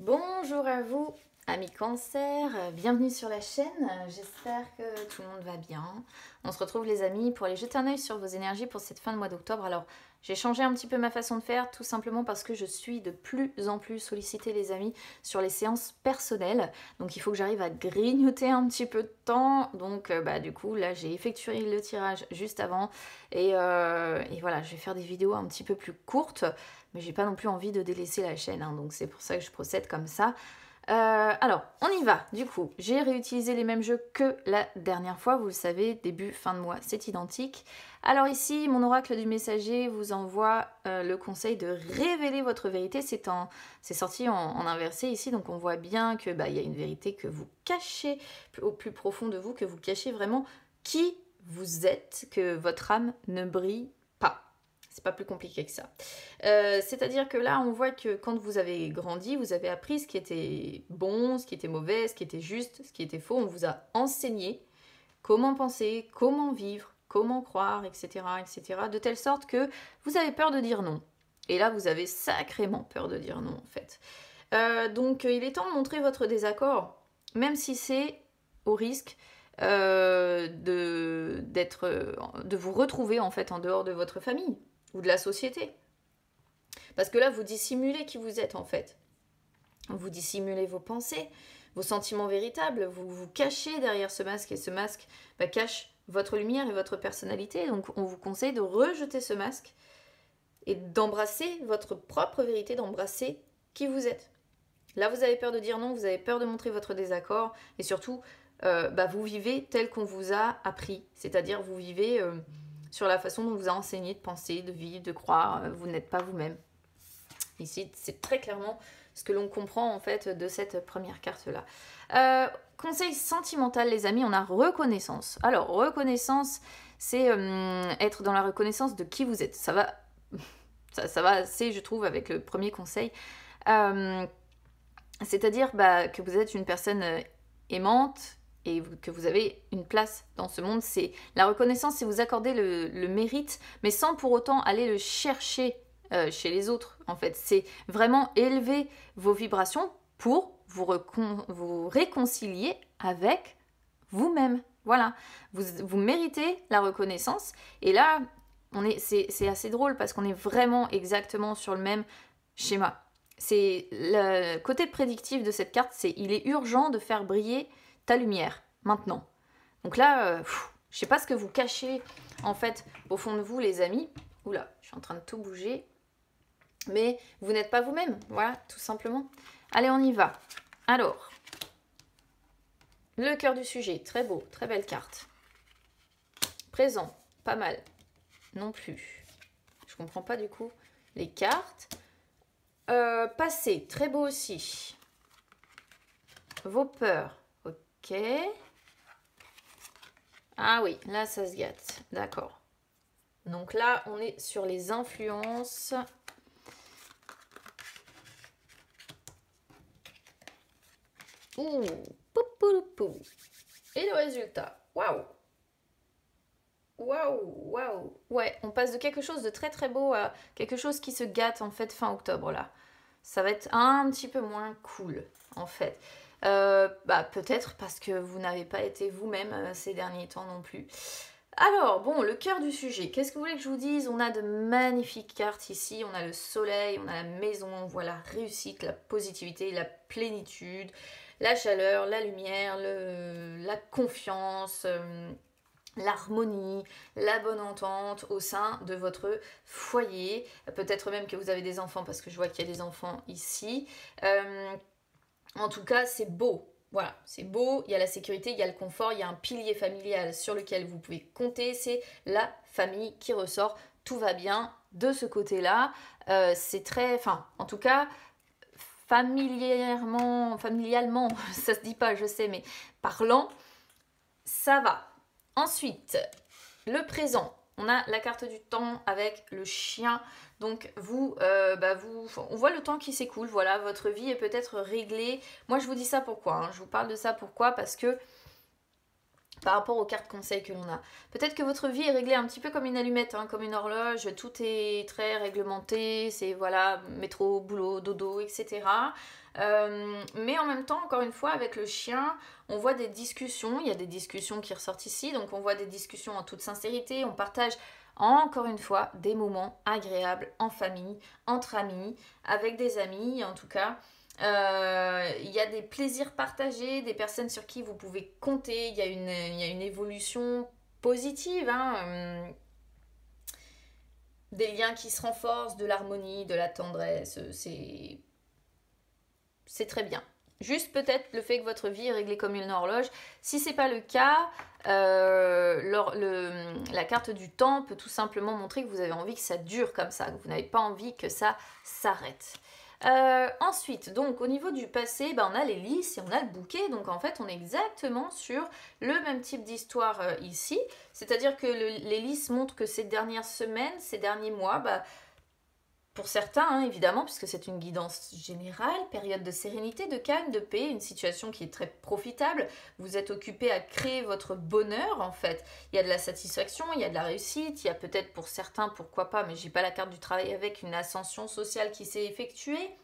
Bonjour à vous, amis Cancer, bienvenue sur la chaîne, j'espère que tout le monde va bien. On se retrouve les amis pour aller jeter un œil sur vos énergies pour cette fin de mois d'octobre. Alors j'ai changé un petit peu ma façon de faire, tout simplement parce que je suis de plus en plus sollicitée les amis sur les séances personnelles. Donc il faut que j'arrive à grignoter un petit peu de temps, donc du coup là j'ai effectué le tirage juste avant. Et voilà, je vais faire des vidéos un petit peu plus courtes. Mais j'ai pas non plus envie de délaisser la chaîne, hein, donc c'est pour ça que je procède comme ça. Alors, on y va. Du coup, j'ai réutilisé les mêmes jeux que la dernière fois. Vous le savez, début, fin de mois, c'est identique. Alors ici, mon oracle du messager vous envoie le conseil de révéler votre vérité. C'est sorti en inversé ici, donc on voit bien que y a une vérité que vous cachez au plus profond de vous, que vous cachez vraiment qui vous êtes, que votre âme ne brille pas. C'est pas plus compliqué que ça. C'est-à-dire que là, on voit que quand vous avez grandi, vous avez appris ce qui était bon, ce qui était mauvais, ce qui était juste, ce qui était faux. On vous a enseigné comment penser, comment vivre, comment croire, etc., etc. De telle sorte que vous avez peur de dire non. Et là, vous avez sacrément peur de dire non, en fait. Donc, il est temps de montrer votre désaccord, même si c'est au risque de vous retrouver, en fait, en dehors de votre famille ou de la société. Parce que là, vous dissimulez qui vous êtes en fait. Vous dissimulez vos pensées, vos sentiments véritables, vous vous cachez derrière ce masque et ce masque cache votre lumière et votre personnalité. Donc on vous conseille de rejeter ce masque et d'embrasser votre propre vérité, d'embrasser qui vous êtes. Là, vous avez peur de dire non, vous avez peur de montrer votre désaccord et surtout, vous vivez tel qu'on vous a appris. C'est-à-dire, vous vivez sur la façon dont on vous a enseigné de penser, de vivre, de croire. Vous n'êtes pas vous-même. Ici, c'est très clairement ce que l'on comprend en fait de cette première carte-là. Conseil sentimental, les amis, on a reconnaissance. Alors, reconnaissance, c'est être dans la reconnaissance de qui vous êtes. Ça va assez, je trouve, avec le premier conseil. C'est-à-dire que vous êtes une personne aimante et que vous avez une place dans ce monde. C'est la reconnaissance, c'est vous accorder le mérite, mais sans pour autant aller le chercher chez les autres, en fait. C'est vraiment élever vos vibrations pour vous réconcilier avec vous-même. Voilà. Vous méritez la reconnaissance. Et là, c'est assez drôle parce qu'on est vraiment exactement sur le même schéma. C'est le côté prédictif de cette carte, c'est il est urgent de faire briller ta lumière, maintenant. Donc là, je sais pas ce que vous cachez, en fait, au fond de vous, les amis. Oula, je suis en train de tout bouger. Mais vous n'êtes pas vous-même, voilà, tout simplement. Allez, on y va. Alors, le cœur du sujet, très beau, très belle carte. Présent, pas mal, non plus. Je comprends pas du coup les cartes. Passé, très beau aussi. Vos peurs, ok. Ah oui, là ça se gâte, d'accord. Donc là, on est sur les influences. Ouh, pou. Et le résultat, waouh. Waouh. Ouais, on passe de quelque chose de très très beau à quelque chose qui se gâte en fait fin octobre là. Ça va être un petit peu moins cool en fait. Peut-être parce que vous n'avez pas été vous-même ces derniers temps non plus. Alors, bon, le cœur du sujet. Qu'est-ce que vous voulez que je vous dise? On a de magnifiques cartes ici. On a le soleil, on a la maison, on voit la réussite, la positivité, la plénitude, la chaleur, la lumière, la confiance, l'harmonie, la bonne entente au sein de votre foyer. Peut-être même que vous avez des enfants parce que je vois qu'il y a des enfants ici. En tout cas, c'est beau. Voilà, c'est beau, il y a la sécurité, il y a le confort, il y a un pilier familial sur lequel vous pouvez compter, c'est la famille qui ressort, tout va bien de ce côté-là. C'est très, en tout cas, familialement, ça se dit pas, je sais, mais parlant, ça va. Ensuite, le présent. On a la carte du temps avec le chien. Donc on voit le temps qui s'écoule. Voilà, votre vie est peut-être réglée. Moi, je vous dis ça pourquoi, je vous parle de ça pourquoi? Parce que par rapport aux cartes conseils que l'on a. Peut-être que votre vie est réglée un petit peu comme une allumette, hein, comme une horloge, tout est très réglementé, c'est voilà, métro, boulot, dodo, etc. Mais en même temps, encore une fois, avec le chien, on voit des discussions, il y a des discussions qui ressortent ici, donc on voit des discussions en toute sincérité, on partage encore une fois des moments agréables en famille, entre amis, avec des amis en tout cas. Il y a des plaisirs partagés, des personnes sur qui vous pouvez compter, il y a une évolution positive, hein, des liens qui se renforcent, de l'harmonie, de la tendresse, c'est très bien. Juste peut-être le fait que votre vie est réglée comme une horloge. Si ce n'est pas le cas, la carte du temps peut tout simplement montrer que vous avez envie que ça dure comme ça, que vous n'avez pas envie que ça s'arrête. Ensuite, donc au niveau du passé, on a les lys et on a le bouquet, donc en fait on est exactement sur le même type d'histoire ici, c'est-à-dire que les lys montrent que ces dernières semaines, ces derniers mois, pour certains hein, évidemment, puisque c'est une guidance générale, période de sérénité, de calme, de paix, une situation qui est très profitable, vous êtes occupé à créer votre bonheur en fait, il y a de la satisfaction, il y a de la réussite, il y a peut-être pour certains, pourquoi pas, mais j'ai pas la carte du travail avec, une ascension sociale qui s'est effectuée.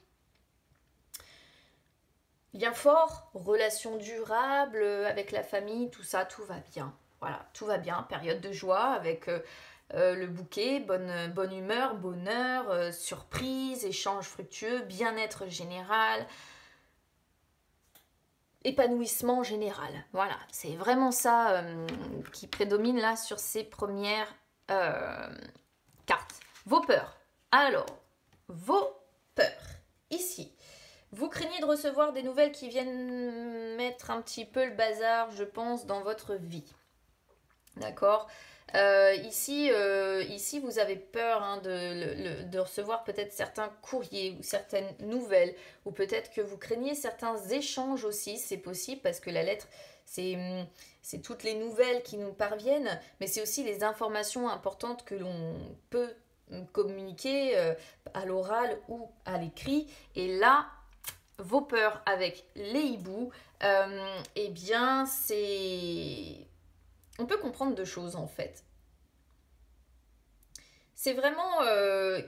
Lien fort, relation durable avec la famille, tout ça, tout va bien. Voilà, tout va bien, période de joie avec le bouquet, bonne humeur, bonheur, surprise, échange fructueux, bien-être général, épanouissement général. Voilà, c'est vraiment ça qui prédomine là sur ces premières cartes. Vos peurs. Alors, vos peurs. Ici, vous craignez de recevoir des nouvelles qui viennent mettre un petit peu le bazar, je pense, dans votre vie. D'accord ? Ici, vous avez peur hein, de recevoir peut-être certains courriers ou certaines nouvelles, ou peut-être que vous craignez certains échanges aussi, c'est possible parce que la lettre, c'est toutes les nouvelles qui nous parviennent, mais c'est aussi les informations importantes que l'on peut communiquer à l'oral ou à l'écrit. Et là, vos peurs avec les hiboux, eh bien, c'est... On peut comprendre deux choses en fait. C'est vraiment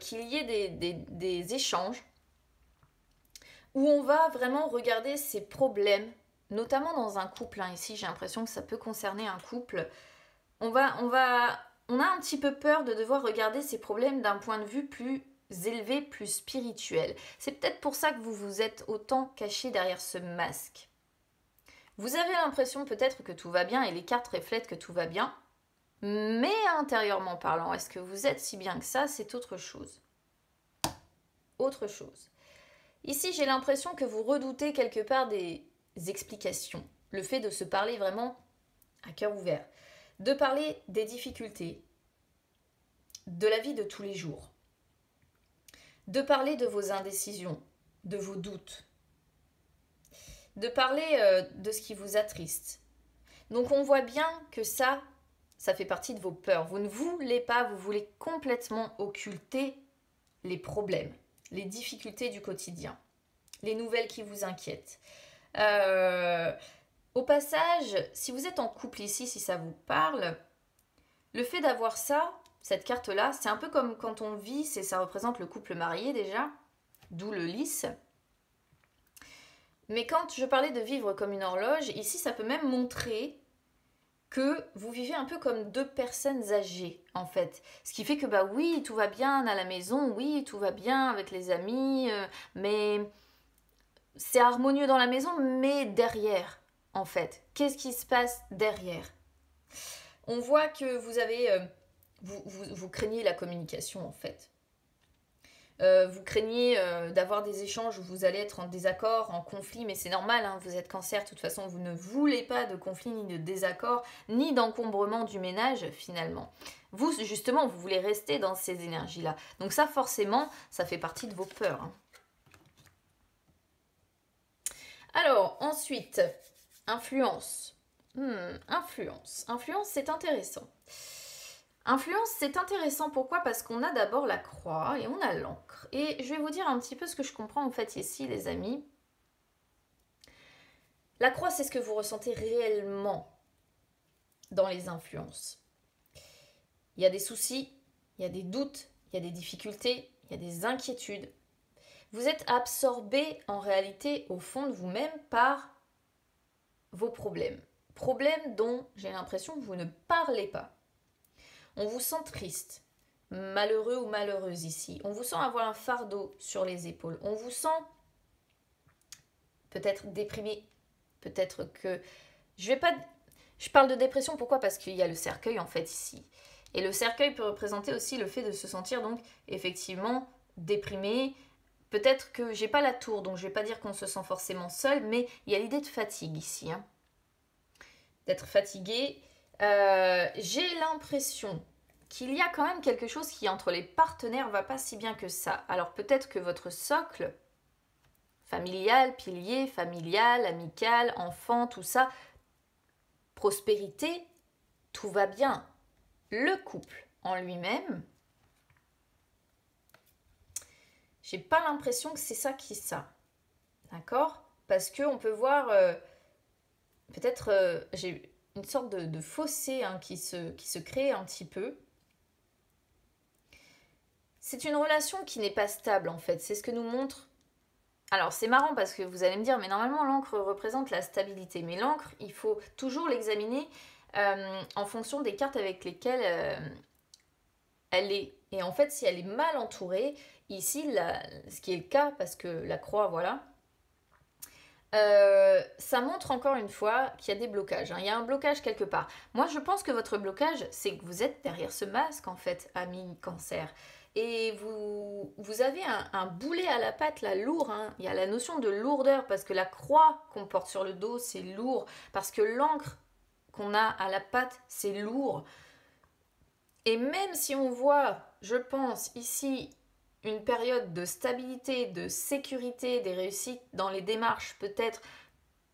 qu'il y ait des échanges où on va vraiment regarder ces problèmes, notamment dans un couple. Hein. Ici, j'ai l'impression que ça peut concerner un couple. On a un petit peu peur de devoir regarder ces problèmes d'un point de vue plus élevé, plus spirituel. C'est peut-être pour ça que vous vous êtes autant caché derrière ce masque. Vous avez l'impression peut-être que tout va bien et les cartes reflètent que tout va bien, mais intérieurement parlant, est-ce que vous êtes si bien que ça? C'est autre chose. Autre chose. Ici, j'ai l'impression que vous redoutez quelque part des explications. Le fait de se parler vraiment à cœur ouvert. De parler des difficultés, de la vie de tous les jours. De parler de vos indécisions, de vos doutes. De parler de ce qui vous attriste. Donc on voit bien que ça fait partie de vos peurs. Vous ne voulez pas, vous voulez complètement occulter les problèmes, les difficultés du quotidien, les nouvelles qui vous inquiètent. Au passage, si vous êtes en couple ici, si ça vous parle, le fait d'avoir ça, cette carte-là, c'est un peu comme quand on vit, ça représente le couple marié déjà, d'où le lys. Mais quand je parlais de vivre comme une horloge, ici ça peut même montrer que vous vivez un peu comme deux personnes âgées en fait. Ce qui fait que oui, tout va bien à la maison, oui, tout va bien avec les amis, mais c'est harmonieux dans la maison, mais derrière en fait. Qu'est-ce qui se passe derrière? On voit que vous avez... vous craignez la communication en fait. Vous craignez d'avoir des échanges où vous allez être en désaccord, en conflit, mais c'est normal, hein, vous êtes cancer, de toute façon vous ne voulez pas de conflit, ni de désaccord, ni d'encombrement du ménage finalement. Vous justement, vous voulez rester dans ces énergies-là. Donc ça forcément, ça fait partie de vos peurs. Hein. Alors ensuite, influence. Influence, c'est intéressant. Influence, c'est intéressant. Pourquoi? Parce qu'on a d'abord la croix et on a l'encre. Et je vais vous dire un petit peu ce que je comprends en fait ici, les amis. La croix, c'est ce que vous ressentez réellement. dans les influences. Il y a des soucis, il y a des doutes, il y a des difficultés, il y a des inquiétudes. Vous êtes absorbé en réalité au fond de vous-même par vos problèmes. Problèmes dont j'ai l'impression que vous ne parlez pas. On vous sent triste, malheureux ou malheureuse ici. On vous sent avoir un fardeau sur les épaules. On vous sent peut-être déprimé. Peut-être que... Je parle de dépression, pourquoi? Parce qu'il y a le cercueil en fait ici. Et le cercueil peut représenter aussi le fait de se sentir donc effectivement déprimé. Peut-être que j'ai pas la tour, donc je vais pas dire qu'on se sent forcément seul, mais il y a l'idée de fatigue ici. D'être fatigué. J'ai l'impression qu'il y a quand même quelque chose qui entre les partenaires va pas si bien que ça. Alors peut-être que votre socle familial, pilier, familial, amical, enfant, tout ça, prospérité, tout va bien. Le couple en lui-même, j'ai pas l'impression que c'est ça qui est ça. D'accord? Parce qu'on peut voir, peut-être, j'ai une sorte de fossé qui se crée un petit peu. C'est une relation qui n'est pas stable en fait, c'est ce que nous montre. Alors c'est marrant parce que vous allez me dire, mais normalement l'encre représente la stabilité. Mais l'encre, il faut toujours l'examiner en fonction des cartes avec lesquelles elle est. Et en fait, si elle est mal entourée, ici, ce qui est le cas, parce que la croix, voilà, ça montre encore une fois qu'il y a des blocages. Il y a un blocage quelque part. Moi, je pense que votre blocage, c'est que vous êtes derrière ce masque, en fait, ami cancer. Et vous avez un boulet à la patte, là, lourd. Il y a la notion de lourdeur, parce que la croix qu'on porte sur le dos, c'est lourd. Parce que l'encre qu'on a à la patte, c'est lourd. Et même si on voit, je pense, ici, une période de stabilité, de sécurité, des réussites dans les démarches peut-être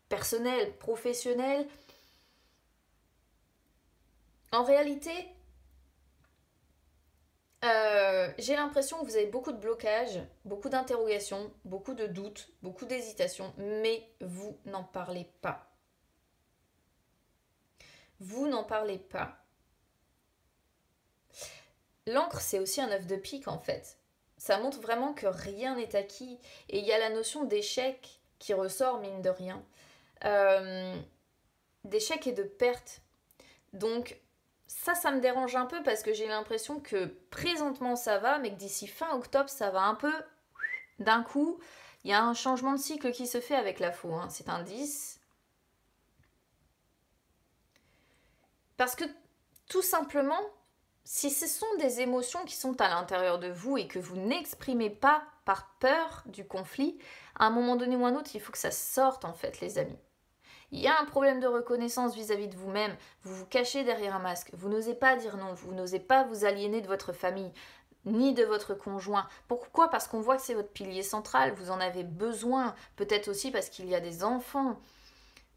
personnelles, professionnelles, en réalité, j'ai l'impression que vous avez beaucoup de blocages, beaucoup d'interrogations, beaucoup de doutes, beaucoup d'hésitations, mais vous n'en parlez pas. Vous n'en parlez pas. L'encre, c'est aussi un œuf de pique en fait. Ça montre vraiment que rien n'est acquis. Et il y a la notion d'échec qui ressort, mine de rien. D'échec et de perte. Donc, ça me dérange un peu parce que j'ai l'impression que présentement ça va, mais que d'ici fin octobre, ça va un peu d'un coup. Il y a un changement de cycle qui se fait avec la faux. C'est un 10. Parce que, tout simplement, si ce sont des émotions qui sont à l'intérieur de vous et que vous n'exprimez pas par peur du conflit, à un moment donné ou un autre, il faut que ça sorte en fait, les amis. Il y a un problème de reconnaissance vis-à-vis de vous-même, vous vous cachez derrière un masque, vous n'osez pas dire non, vous n'osez pas vous aliéner de votre famille, ni de votre conjoint. Pourquoi? Parce qu'on voit que c'est votre pilier central, vous en avez besoin, peut-être aussi parce qu'il y a des enfants.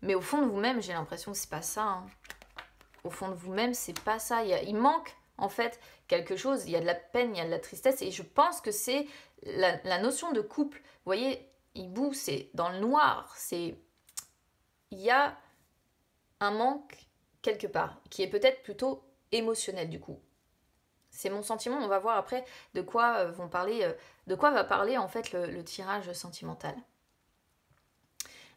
Mais au fond de vous-même, j'ai l'impression que c'est pas ça. Au fond de vous-même, c'est pas ça. Il manque en fait quelque chose, il y a de la peine, il y a de la tristesse, et je pense que c'est la notion de couple. Vous voyez, hibou, c'est dans le noir, il y a un manque quelque part, qui est peut-être plutôt émotionnel du coup. C'est mon sentiment, on va voir après de quoi va parler en fait le tirage sentimental.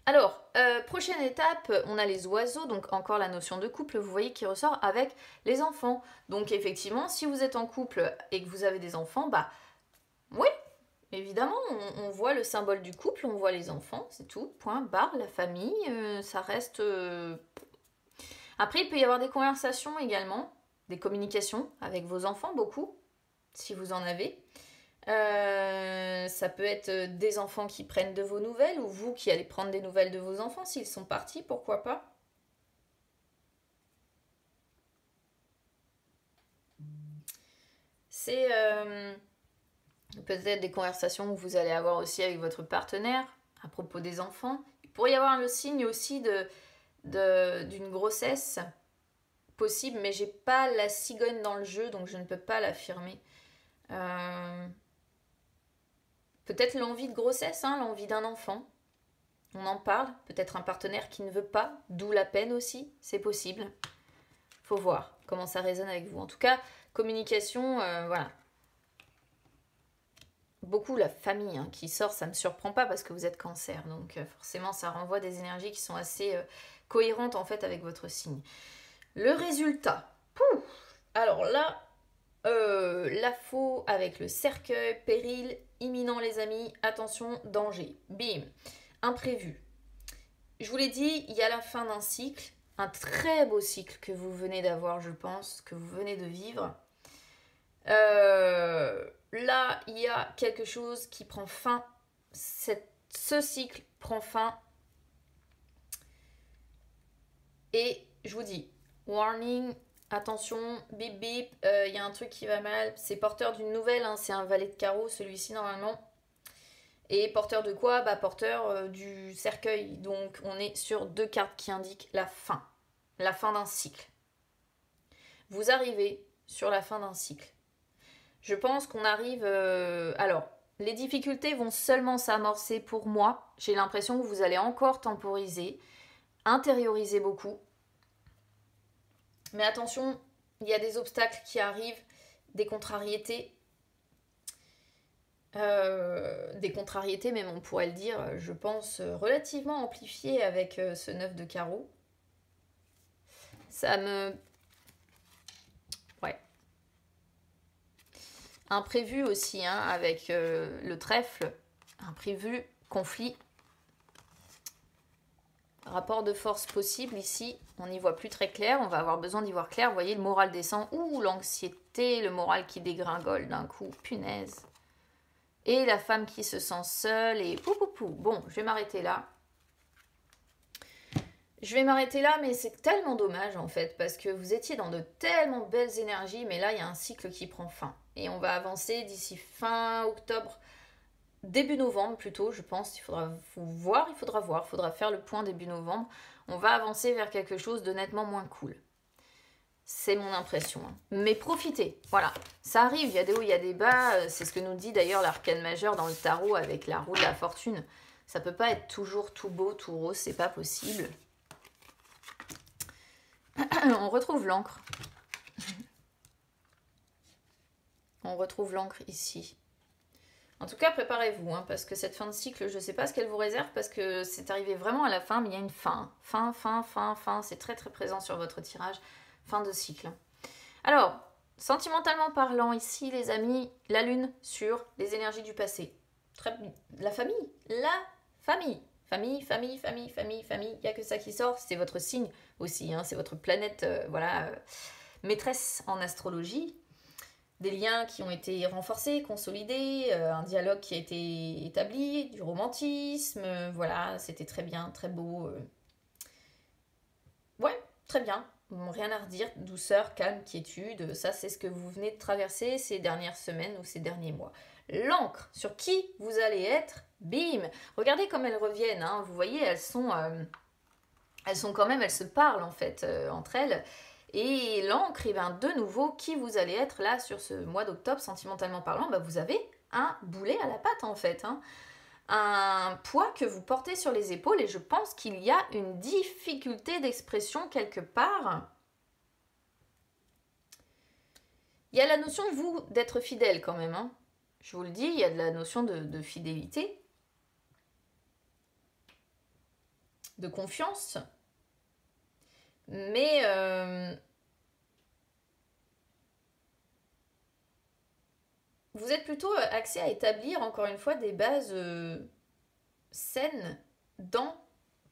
Alors, prochaine étape, on a les oiseaux, donc encore la notion de couple, vous voyez, qui ressort avec les enfants. Donc effectivement, si vous êtes en couple et que vous avez des enfants, bah oui, évidemment, on voit le symbole du couple, on voit les enfants, c'est tout, point, barre, la famille, ça reste... Après, il peut y avoir des conversations également, des communications avec vos enfants, beaucoup, si vous en avez. Ça peut être des enfants qui prennent de vos nouvelles ou vous qui allez prendre des nouvelles de vos enfants s'ils sont partis, pourquoi pas. C'est peut-être des conversations que vous allez avoir aussi avec votre partenaire à propos des enfants. Il pourrait y avoir le signe aussi d'une grossesse possible, mais j'ai pas la cigogne dans le jeu, donc je ne peux pas l'affirmer. Peut-être l'envie de grossesse, l'envie d'un enfant. On en parle. Peut-être un partenaire qui ne veut pas, d'où la peine aussi, c'est possible. Faut voir comment ça résonne avec vous. En tout cas, communication, voilà. Beaucoup la famille hein, qui sort, ça ne me surprend pas parce que vous êtes cancer. Donc forcément, ça renvoie des énergies qui sont assez cohérentes en fait avec votre signe. Le résultat. Pouf. Alors là, la faux avec le cercueil, péril, imminent les amis, attention, danger. Bim. Imprévu. Je vous l'ai dit, il y a la fin d'un cycle. Un très beau cycle que vous venez d'avoir, je pense, que vous venez de vivre. Là, il y a quelque chose qui prend fin. Ce cycle prend fin. Et je vous dis, warning, attention, bip bip, il y a un truc qui va mal. C'est porteur d'une nouvelle, hein, c'est un valet de carreau, celui-ci normalement. Et porteur de quoi? Bah porteur du cercueil. Donc on est sur 2 cartes qui indiquent la fin d'un cycle. Vous arrivez sur la fin d'un cycle. Je pense qu'on arrive... alors, les difficultés vont seulement s'amorcer pour moi. J'ai l'impression que vous allez encore temporiser, intérioriser beaucoup. Mais attention, il y a des obstacles qui arrivent, des contrariétés. Même on pourrait le dire, je pense, relativement amplifiées avec ce 9 de carreau. Ça me... Ouais. Imprévu aussi, hein, avec le trèfle. Imprévu, conflit. Rapport de force possible ici. On n'y voit plus très clair. On va avoir besoin d'y voir clair. Vous voyez, le moral descend. Ouh, l'anxiété, le moral qui dégringole d'un coup. Punaise. Et la femme qui se sent seule. Et pou pou pou. Bon, je vais m'arrêter là. Je vais m'arrêter là, mais c'est tellement dommage en fait, parce que vous étiez dans de tellement belles énergies, mais là, il y a un cycle qui prend fin. Et on va avancer d'ici fin octobre, début novembre plutôt, je pense. Il faudra voir, il faudra faire le point début novembre. On va avancer vers quelque chose de nettement moins cool. C'est mon impression. Hein. Mais profitez, voilà. Ça arrive, il y a des hauts, il y a des bas. C'est ce que nous dit d'ailleurs l'arcane majeur dans le tarot avec la roue de la fortune. Ça peut pas être toujours tout beau, tout rose, c'est pas possible. On retrouve l'encre. On retrouve l'encre ici. En tout cas, préparez-vous, hein, parce que cette fin de cycle, je ne sais pas ce qu'elle vous réserve, parce que c'est arrivé vraiment à la fin, mais il y a une fin. Fin. C'est très très présent sur votre tirage. Fin de cycle. Alors, sentimentalement parlant, ici, les amis, la lune sur les énergies du passé. La famille. Famille, il n'y a que ça qui sort, c'est votre signe aussi, hein, c'est votre planète, maîtresse en astrologie. Des liens qui ont été renforcés, consolidés, un dialogue qui a été établi, du romantisme, voilà, c'était très bien, très beau. Ouais, très bien, rien à redire, douceur, calme, quiétude, ça c'est ce que vous venez de traverser ces dernières semaines ou ces derniers mois. L'encre, sur qui vous allez être, bim. Regardez comme elles reviennent, hein. Vous voyez, elles sont quand même, elles se parlent en fait entre elles. Et l'encre, et bien de nouveau, qui vous allez être là sur ce mois d'octobre, sentimentalement parlant, ben vous avez un boulet à la patte en fait. Hein. Un poids que vous portez sur les épaules et je pense qu'il y a une difficulté d'expression quelque part. Il y a la notion, vous, d'être fidèle quand même. Hein. Je vous le dis, il y a de la notion de fidélité, de confiance. Mais vous êtes plutôt axé à établir, encore une fois, des bases saines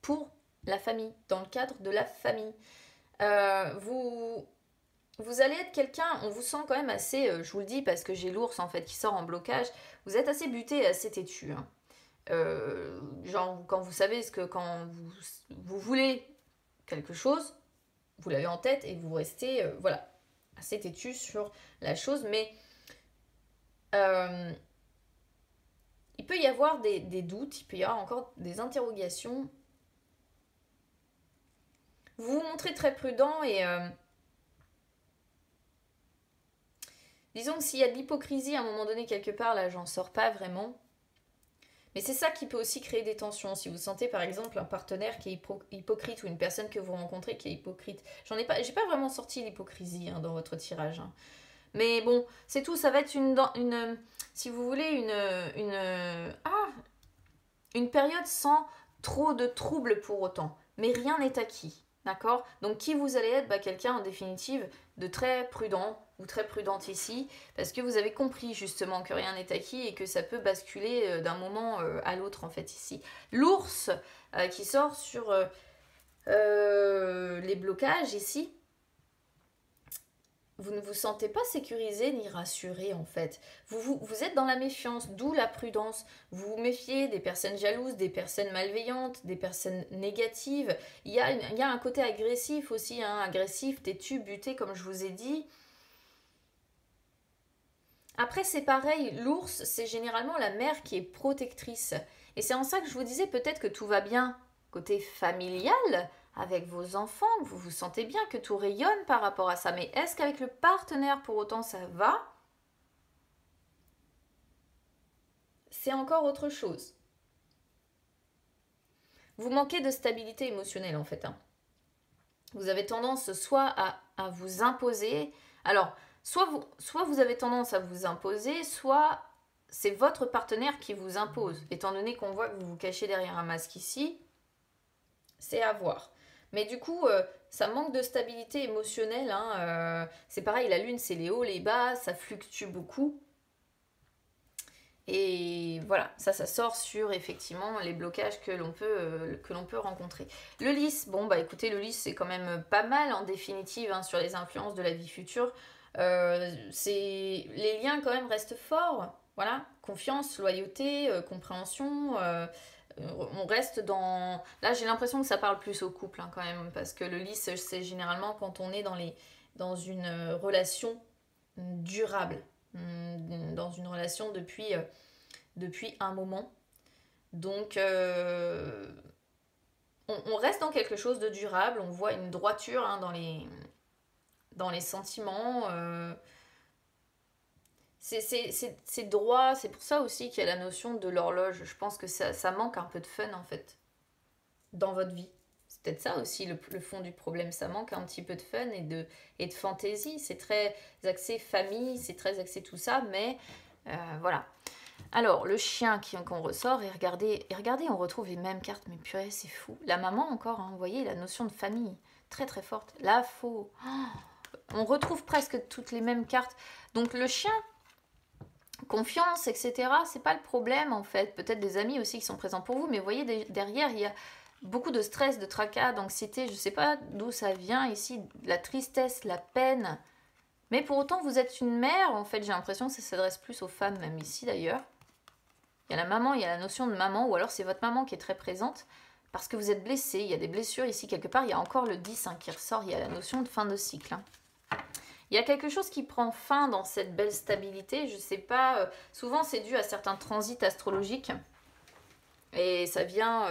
pour la famille, dans le cadre de la famille. Vous allez être quelqu'un, on vous sent quand même assez, je vous le dis parce que j'ai l'ours en fait qui sort en blocage, vous êtes assez buté et assez têtu. Hein. Genre quand vous savez ce que quand vous voulez quelque chose, vous l'avez en tête et vous restez voilà, assez têtu sur la chose, mais il peut y avoir des doutes, il peut y avoir encore des interrogations. Vous vous montrez très prudent et disons que s'il y a de l'hypocrisie à un moment donné quelque part, là j'en sors pas vraiment, Mais c'est ça qui peut aussi créer des tensions. Si vous sentez par exemple un partenaire qui est hypocrite ou une personne que vous rencontrez qui est hypocrite. J'ai pas vraiment sorti l'hypocrisie hein, dans votre tirage. Hein. Mais bon, c'est tout. Ça va être si vous voulez, une période sans trop de troubles pour autant. Mais rien n'est acquis. D'accord? Donc qui vous allez être? Quelqu'un en définitive de très prudent ou très prudente ici, parce que vous avez compris justement que rien n'est acquis et que ça peut basculer d'un moment à l'autre en fait ici. L'ours qui sort sur les blocages ici, vous ne vous sentez pas sécurisé ni rassuré en fait. Vous êtes dans la méfiance, d'où la prudence. Vous vous méfiez des personnes jalouses, des personnes malveillantes, des personnes négatives. Il y a un côté agressif aussi, hein, agressif, têtu, buté comme je vous ai dit. Après c'est pareil, l'ours c'est généralement la mère qui est protectrice. Et c'est en ça que je vous disais peut-être que tout va bien côté familial, avec vos enfants, vous vous sentez bien, que tout rayonne par rapport à ça. Mais est-ce qu'avec le partenaire, pour autant, ça va? C'est encore autre chose. Vous manquez de stabilité émotionnelle, en fait. Hein. Vous avez tendance soit à vous imposer. Alors, soit vous avez tendance à vous imposer, soit c'est votre partenaire qui vous impose. Étant donné qu'on voit que vous vous cachez derrière un masque ici, c'est à voir. Mais du coup, ça manque de stabilité émotionnelle. Hein, c'est pareil, la lune, c'est les hauts, les bas, ça fluctue beaucoup. Et voilà, ça sort sur effectivement les blocages que l'on peut rencontrer. Le lys, bon bah écoutez, le lys c'est quand même pas mal en définitive hein, sur les influences de la vie future. Les liens quand même restent forts. Voilà, confiance, loyauté, compréhension. On reste dans... Là, j'ai l'impression que ça parle plus au couple hein, quand même, parce que le lys, c'est généralement quand on est dans une relation durable, dans une relation depuis un moment. Donc, on reste dans quelque chose de durable, on voit une droiture hein, dans les sentiments. C'est droit, c'est pour ça aussi qu'il y a la notion de l'horloge. Je pense que ça manque un peu de fun en fait dans votre vie. C'est peut-être ça aussi le fond du problème. Ça manque un petit peu de fun et de fantaisie. C'est très axé famille, c'est très axé tout ça, mais voilà. Alors, le chien qu'on ressort, et regardez, on retrouve les mêmes cartes, mais purée, c'est fou. La maman encore, hein, vous voyez, la notion de famille, très très forte. Là, on retrouve presque toutes les mêmes cartes. Donc le chien, confiance, etc. C'est pas le problème en fait. Peut-être des amis aussi qui sont présents pour vous, mais vous voyez derrière il y a beaucoup de stress, de tracas, d'anxiété. Je sais pas d'où ça vient ici, la tristesse, la peine. Mais pour autant vous êtes une mère. En fait j'ai l'impression que ça s'adresse plus aux femmes même ici d'ailleurs. Il y a la maman, il y a la notion de maman, ou alors c'est votre maman qui est très présente parce que vous êtes blessé. Il y a des blessures ici quelque part. Il y a encore le 10 hein, qui ressort. Il y a la notion de fin de cycle. Hein. Il y a quelque chose qui prend fin dans cette belle stabilité. Je ne sais pas, souvent c'est dû à certains transits astrologiques. Et ça vient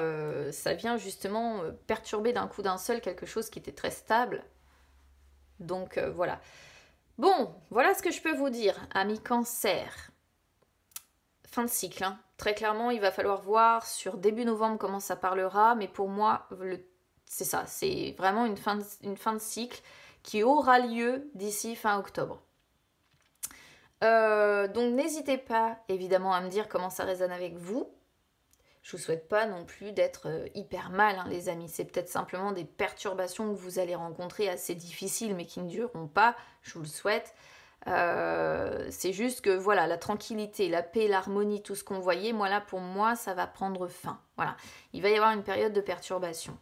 justement perturber d'un coup d'un seul quelque chose qui était très stable. Donc voilà. Bon, voilà ce que je peux vous dire, amis Cancer. Fin de cycle. Hein. Très clairement, il va falloir voir sur début novembre comment ça parlera. Mais pour moi, c'est ça. C'est vraiment une fin de cycle qui aura lieu d'ici fin octobre. Donc n'hésitez pas évidemment à me dire comment ça résonne avec vous. Je vous souhaite pas non plus d'être hyper mal hein, les amis. C'est peut-être simplement des perturbations que vous allez rencontrer assez difficiles mais qui ne dureront pas. Je vous le souhaite. C'est juste que voilà, la tranquillité, la paix, l'harmonie, tout ce qu'on voyait, moi là pour moi ça va prendre fin. Voilà, il va y avoir une période de perturbation.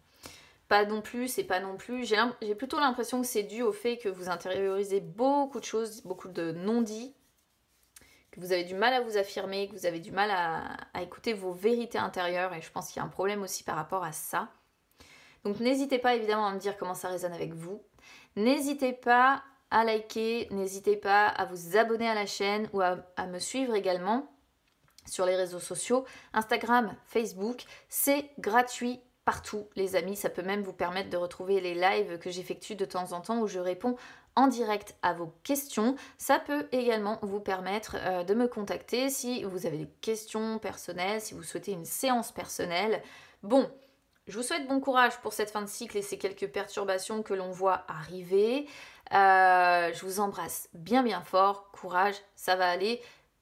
Pas non plus, c'est pas non plus. J'ai plutôt l'impression que c'est dû au fait que vous intériorisez beaucoup de choses, beaucoup de non-dits, que vous avez du mal à vous affirmer, que vous avez du mal à écouter vos vérités intérieures, et je pense qu'il y a un problème aussi par rapport à ça. Donc n'hésitez pas évidemment à me dire comment ça résonne avec vous. N'hésitez pas à liker, n'hésitez pas à vous abonner à la chaîne ou à me suivre également sur les réseaux sociaux, Instagram, Facebook, c'est gratuit. partout, les amis. Ça peut même vous permettre de retrouver les lives que j'effectue de temps en temps où je réponds en direct à vos questions. Ça peut également vous permettre de me contacter si vous avez des questions personnelles, si vous souhaitez une séance personnelle. Bon, je vous souhaite bon courage pour cette fin de cycle et ces quelques perturbations que l'on voit arriver. Je vous embrasse bien bien fort. Courage, ça va aller.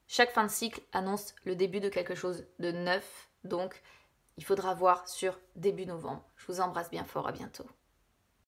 Chaque fin de cycle annonce le début de quelque chose de neuf. Donc, il faudra voir sur début novembre. Je vous embrasse bien fort. À bientôt.